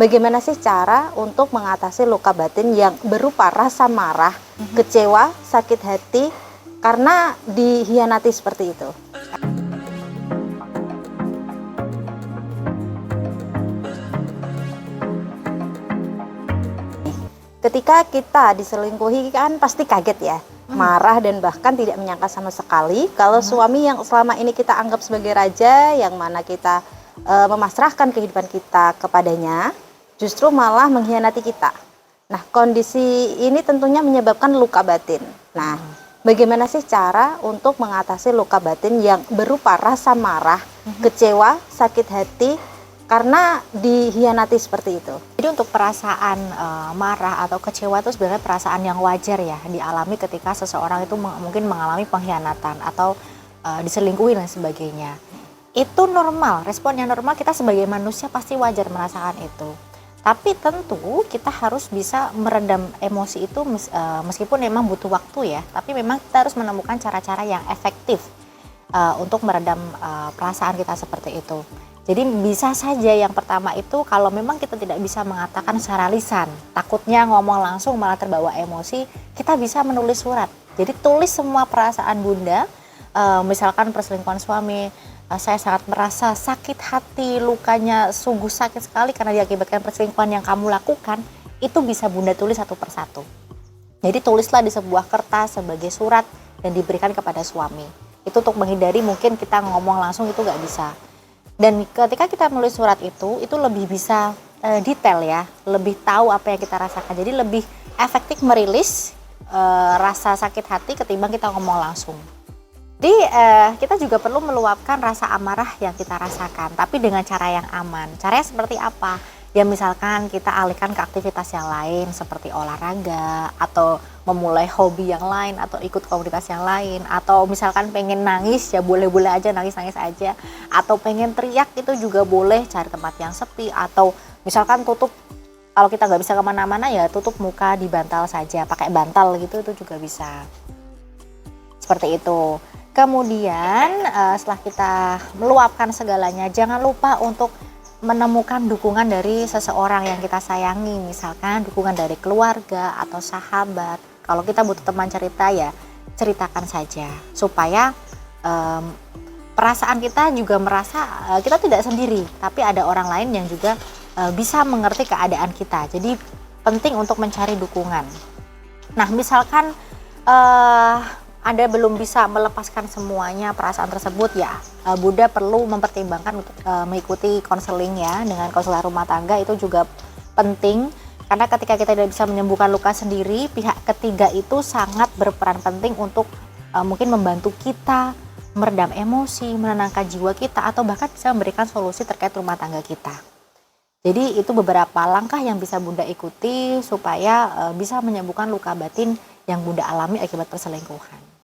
Bagaimana sih cara untuk mengatasi luka batin yang berupa rasa marah, kecewa, sakit hati karena dikhianati seperti itu? Ketika kita diselingkuhi kan pasti kaget ya, marah dan bahkan tidak menyangka sama sekali kalau suami yang selama ini kita anggap sebagai raja, yang mana kita memasrahkan kehidupan kita kepadanya, justru malah mengkhianati kita. Nah, kondisi ini tentunya menyebabkan luka batin. Nah, bagaimana sih cara untuk mengatasi luka batin yang berupa rasa marah, kecewa, sakit hati karena dikhianati seperti itu? Jadi untuk perasaan marah atau kecewa itu sebenarnya perasaan yang wajar ya dialami ketika seseorang itu mungkin mengalami pengkhianatan atau diselingkuhi dan sebagainya. Itu normal, respon yang normal, kita sebagai manusia pasti wajar merasakan itu. Tapi tentu kita harus bisa meredam emosi itu meskipun memang butuh waktu ya, tapi memang kita harus menemukan cara-cara yang efektif untuk meredam perasaan kita seperti itu. Jadi bisa saja yang pertama itu kalau memang kita tidak bisa mengatakan secara lisan, takutnya ngomong langsung malah terbawa emosi, kita bisa menulis surat. Jadi tulis semua perasaan Bunda, misalkan perselingkuhan suami, saya sangat merasa sakit hati, lukanya sungguh sakit sekali karena diakibatkan perselingkuhan yang kamu lakukan, itu bisa Bunda tulis satu persatu. Jadi tulislah di sebuah kertas sebagai surat dan diberikan kepada suami. Itu untuk menghindari mungkin kita ngomong langsung itu nggak bisa. Dan ketika kita menulis surat itu lebih bisa detail ya, lebih tahu apa yang kita rasakan. Jadi lebih efektif merilis rasa sakit hati ketimbang kita ngomong langsung. Jadi kita juga perlu meluapkan rasa amarah yang kita rasakan, tapi dengan cara yang aman. Caranya seperti apa? Ya misalkan kita alihkan ke aktivitas yang lain seperti olahraga atau memulai hobi yang lain atau ikut komunitas yang lain, atau misalkan pengen nangis ya boleh-boleh aja, nangis-nangis aja, atau pengen teriak itu juga boleh, cari tempat yang sepi, atau misalkan tutup, kalau kita nggak bisa kemana-mana ya tutup muka di bantal saja, pakai bantal gitu, itu juga bisa seperti itu. Kemudian setelah kita meluapkan segalanya, jangan lupa untuk menemukan dukungan dari seseorang yang kita sayangi, misalkan dukungan dari keluarga atau sahabat. Kalau kita butuh teman cerita ya ceritakan saja, supaya perasaan kita juga merasa kita tidak sendiri, tapi ada orang lain yang juga bisa mengerti keadaan kita. Jadi penting untuk mencari dukungan. Nah misalkan Anda belum bisa melepaskan semuanya perasaan tersebut ya, Bunda perlu mempertimbangkan untuk mengikuti konseling ya, dengan konselor rumah tangga itu juga penting. Karena ketika kita tidak bisa menyembuhkan luka sendiri, pihak ketiga itu sangat berperan penting untuk mungkin membantu kita meredam emosi, menenangkan jiwa kita, atau bahkan bisa memberikan solusi terkait rumah tangga kita. Jadi itu beberapa langkah yang bisa Bunda ikuti supaya bisa menyembuhkan luka batin yang Bunda alami akibat perselingkuhan.